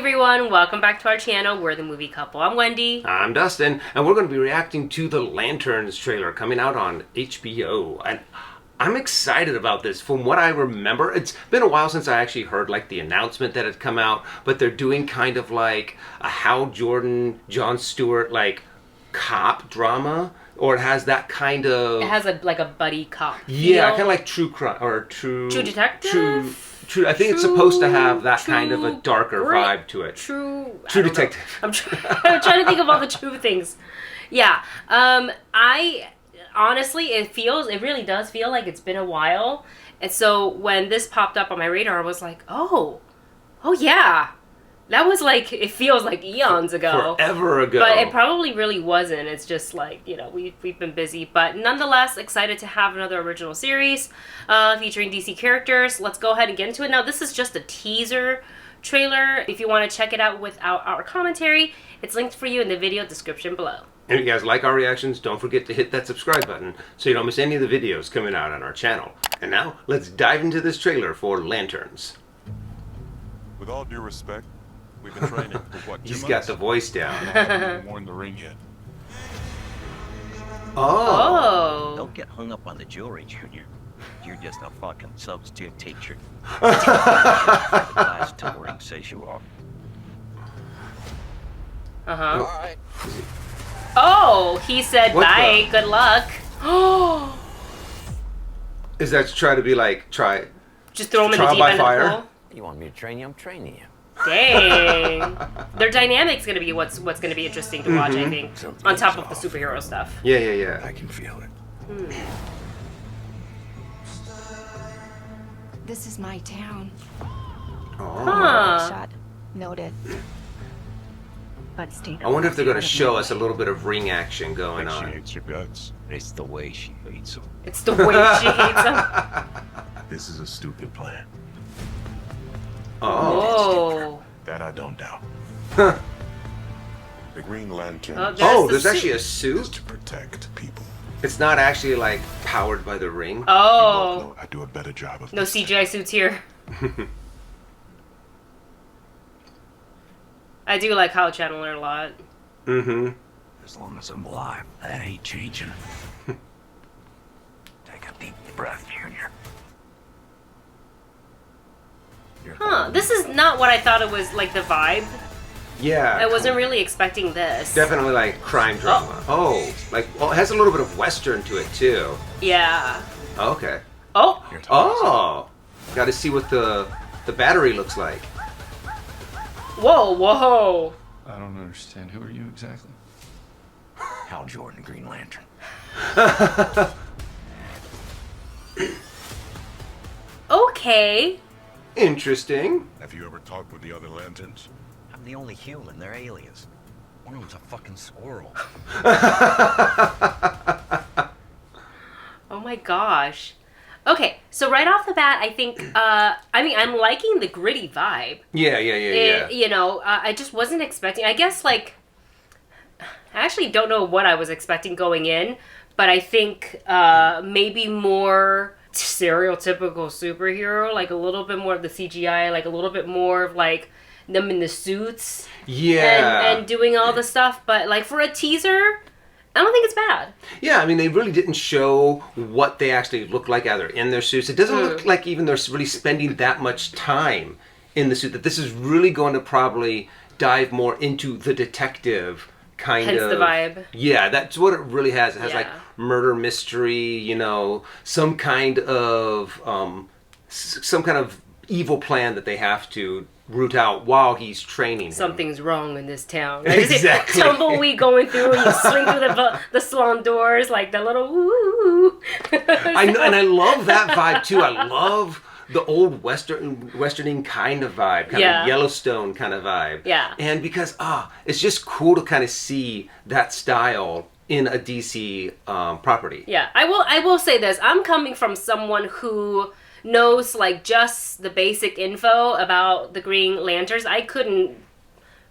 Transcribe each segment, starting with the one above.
everyone, welcome back to our channel. We're the Movie Couple. I'm Wendy. I'm Dustin, and we're going to be reacting to the Lanterns trailer coming out on HBO. And I'm excited about this. From what I remember, it's been a while since I actually heard like the announcement that had come out, but they're doing kind of like a Hal Jordan, Jon Stewart like cop drama, or it has that kind of... It has like a buddy cop feel. Yeah, kind of like true crime or true detective. True, I think it's supposed to have that kind of a darker vibe to it. True detective. I'm trying to think of all the true things. Yeah. I honestly, it really does feel like it's been a while. And so when this popped up on my radar, I was like, oh yeah. That was like, it feels like eons ago. Forever ago. But it probably really wasn't. It's just like, you know, we've been busy. But nonetheless, excited to have another original series featuring DC characters. Let's go ahead and get into it. Now, this is just a teaser trailer. If you want to check it out without our commentary, it's linked for you in the video description below. And if you guys like our reactions, don't forget to hit that subscribe button so you don't miss any of the videos coming out on our channel. And now, let's dive into this trailer for Lanterns. With all due respect, we've been training for what, 2 He's months? got the voice down. Haven't even worn the ring yet. Oh. Don't get hung up on the jewelry, Junior. You're just a fucking substitute teacher. Class touring says you are. Uh-huh. All right. Oh, he said What bye, good luck. Oh. Is that to try to be like, Just throw him in the Trial deep by end of fire? the pool? You want me to train you? I'm training you. Dang. Their dynamic's gonna be what's gonna be interesting to watch, I think. On top of the superhero stuff. Yeah. I can feel it. This is my town. Oh. Huh. Shot. Noted. But stay. I wonder if they're going to show us a little bit of ring action going Like she on. hates your guts. It's the way she hates them. It's the way she hates him. This is a stupid plan. Oh. Whoa. That I don't doubt. Huh. The Green Lantern Oh, the there's suit. actually a is suit? to protect people. It's not actually like powered by the ring. You both Oh. know I do a better job of No this. CGI suits here. I do like Kyle Chandler a lot. Mm-hmm. As long as I'm alive, that ain't changing. Take a deep breath, Junior. Huh. This is not what I thought it was, like, the vibe. Yeah. I wasn't really expecting this. Definitely like crime drama. Oh, like, well, it has a little bit of Western to it too. Yeah. Okay. Oh. You're talking Oh. Got to see what the battery looks like. Whoa. I don't understand. Who are you exactly? Hal Jordan, Green Lantern. Okay. Interesting. Have you ever talked with the other Lanterns? I'm the only human. They're aliens. One of them's a fucking squirrel. Oh my gosh. Okay, so right off the bat, I think, I'm liking the gritty vibe. Yeah. You know, I just wasn't expecting, I guess, like, I actually don't know what I was expecting going in, but I think maybe more stereotypical superhero, like a little bit more of the CGI, like a little bit more of, like, them in the suits. Yeah. And doing all the stuff, but, like, for a teaser, I don't think it's bad. Yeah, I mean, they really didn't show what they actually look like either in their suits. It doesn't look like even they're really spending that much time in the suit, that this is really going to probably dive more into the detective kind Hence of... the vibe. Yeah, that's what it really has. It has like Yeah. murder mystery, you know, some kind of evil plan that they have to root out while he's training him. Something's wrong in this town. Exactly. Tumbleweed going through, you swing through the salon doors, like the little woo. I know, and I love that vibe too. I love the old westerning kind of vibe, kind of Yellowstone kind of vibe. Yeah. And because it's just cool to kind of see that style in a DC property. Yeah, I will say this. I'm coming from someone who knows like just the basic info about the Green Lanterns. I couldn't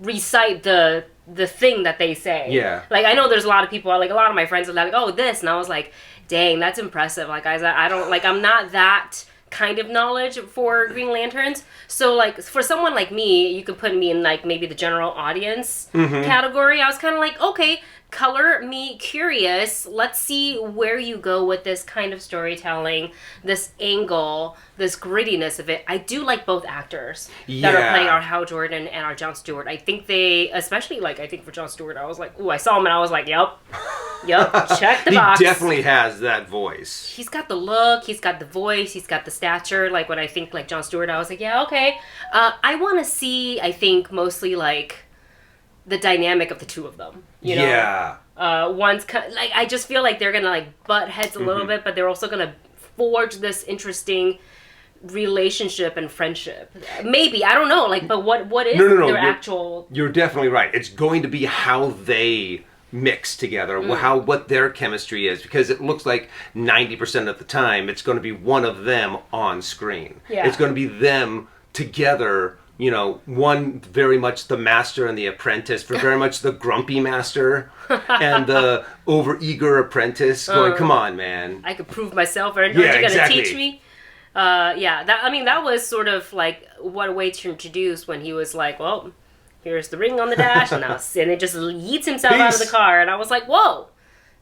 recite the thing that they say. Yeah. Like, I know there's a lot of people, like a lot of my friends are like, oh, this, and I was like, dang, that's impressive. Like, I don't, like, I'm not that kind of knowledge for Green Lanterns. So like for someone like me, you could put me in like maybe the general audience category. I was kind of like, okay, color me curious. Let's see where you go with this kind of storytelling, this angle, this grittiness of it. I do like both actors that are playing our Hal Jordan and our Jon Stewart. I think they, especially like I think for Jon Stewart, I was like, ooh, I saw him and I was like, yep, check the box. He definitely has that voice. He's got the look, he's got the voice, he's got the stature. Like when I think like Jon Stewart, I was like, yeah, okay. I want to see, I think, mostly like the dynamic of the two of them. You know? Yeah. One's like, I just feel like they're gonna like butt heads a little bit, but they're also gonna forge this interesting relationship and friendship. Maybe, I don't know. Like, but what is their actual? You're definitely right. It's going to be how they mix together, what their chemistry is, because it looks like 90% of the time it's going to be one of them on screen. Yeah. It's going to be them together. You know, one very much the master and the apprentice, for very much the grumpy master and the overeager apprentice going, come on, man. I could prove myself, aren't you going to teach me? That was sort of like what a way to introduce when he was like, well, here's the ring on the dash, and it just yeets himself out of the car, and I was like, whoa,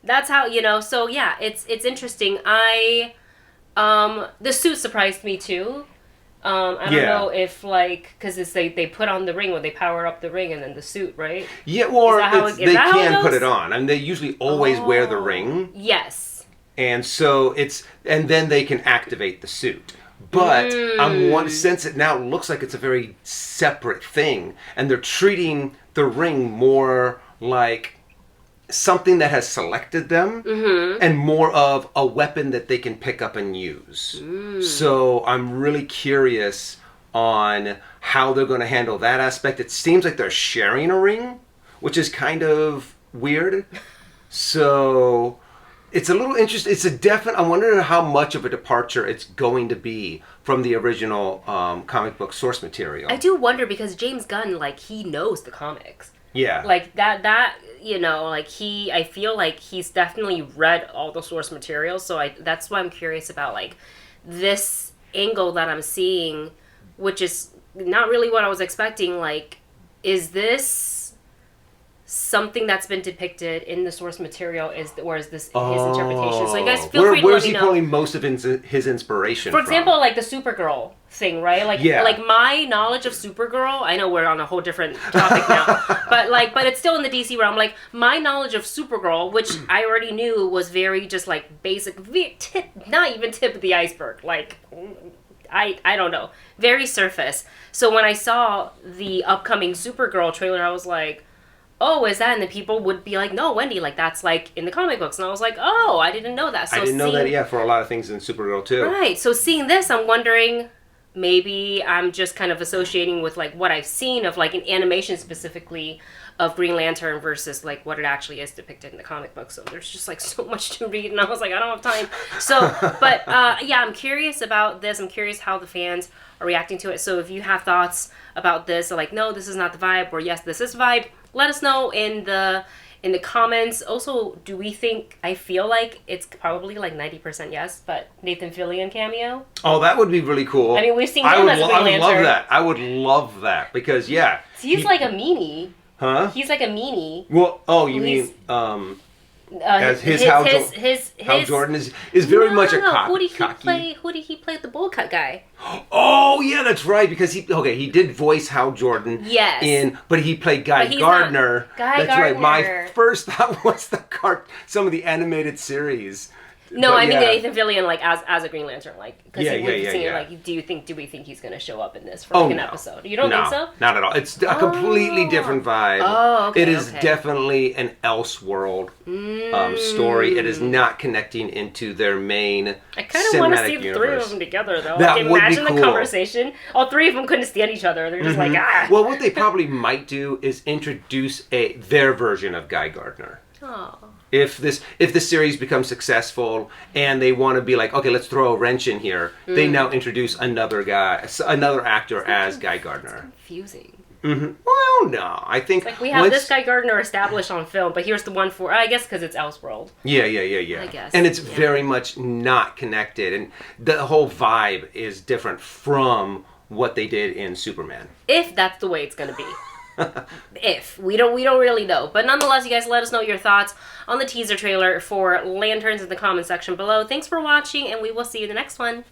that's how, you know, so yeah, it's interesting. The suit surprised me too. I don't know if, like, because they put on the ring when they power up the ring and then the suit, right? Yeah, or they can put it on. I mean, they usually always wear the ring. Yes. And so and then they can activate the suit. But since it now looks like it's a very separate thing, and they're treating the ring more like something that has selected them and more of a weapon that they can pick up and use. So I'm really curious on how they're going to handle that aspect. It seems like they're sharing a ring, which is kind of weird. So it's a little interesting. It's a definite. I wonder how much of a departure it's going to be from the original comic book source material. I do wonder, because James Gunn, like, he knows the comics. Yeah. Like that, you know, like I feel like he's definitely read all the source material, so that's why I'm curious about, like, this angle that I'm seeing, which is not really what I was expecting. Like, is this something that's been depicted in the source material, or is this his interpretation? So you guys feel free to let me know. Where's he pulling most of his inspiration from? For from? example, like the Supergirl thing, right? Like, like my knowledge of Supergirl, I know we're on a whole different topic now, but it's still in the DC realm. Like, my knowledge of Supergirl, which I already knew was very just like basic, not even tip of the iceberg. Like, I don't know, very surface. So when I saw the upcoming Supergirl trailer, I was like, oh, is that? And then people would be like, no, Wendy, like, that's, like, in the comic books. And I was like, oh, I didn't know that. So I didn't know that, for a lot of things in Supergirl, too. Right. So seeing this, I'm wondering, maybe I'm just kind of associating with, like, what I've seen of, like, an animation specifically of Green Lantern versus, like, what it actually is depicted in the comic book. So there's just, like, so much to read. And I was like, I don't have time. So, but, yeah, I'm curious about this. I'm curious how the fans are reacting to it. So if you have thoughts about this, like, no, this is not the vibe, or yes, this is vibe, let us know in the comments. Also, do we think, I feel like it's probably like 90% yes, but Nathan Fillion cameo? Oh, that would be really cool. I mean, we've seen him as Green Lantern. I would love that. I would love that, because, yeah. He's like a meanie. Huh? He's like a meanie. Well, you mean, as Hal Jordan is very much a cocky. Who did he play the bowl cut guy? Oh yeah, that's right, because he did voice Hal Jordan. Yes. But he played Guy Gardner. That's Gardner. Right. My first thought was some of the animated series. No, I mean Nathan Fillion, like, as a Green Lantern, like, because yeah. Like, do we think he's going to show up in this for an episode? You don't think so? Not at all. It's a completely different vibe. Oh, okay. It is definitely an Elseworld story. It is not connecting into their main I kind of want to see the three of them together, though. That like, would imagine be cool. The conversation. All three of them couldn't stand each other. They're just like, ah. Well, what they probably might do is introduce their version of Guy Gardner. Oh. If this series becomes successful and they want to be like, okay, let's throw a wrench in here, they now introduce another actor as Guy Gardner. Confusing. Well, no, I think Like, we have once- this Guy Gardner established on film, but here's the one for, I guess because it's Elseworld. Yeah. I guess, And it's yeah. very much not connected, and the whole vibe is different from what they did in Superman. If that's the way it's going to be. If. We don't really know. But nonetheless, you guys let us know your thoughts on the teaser trailer for Lanterns in the comment section below. Thanks for watching, and we will see you in the next one.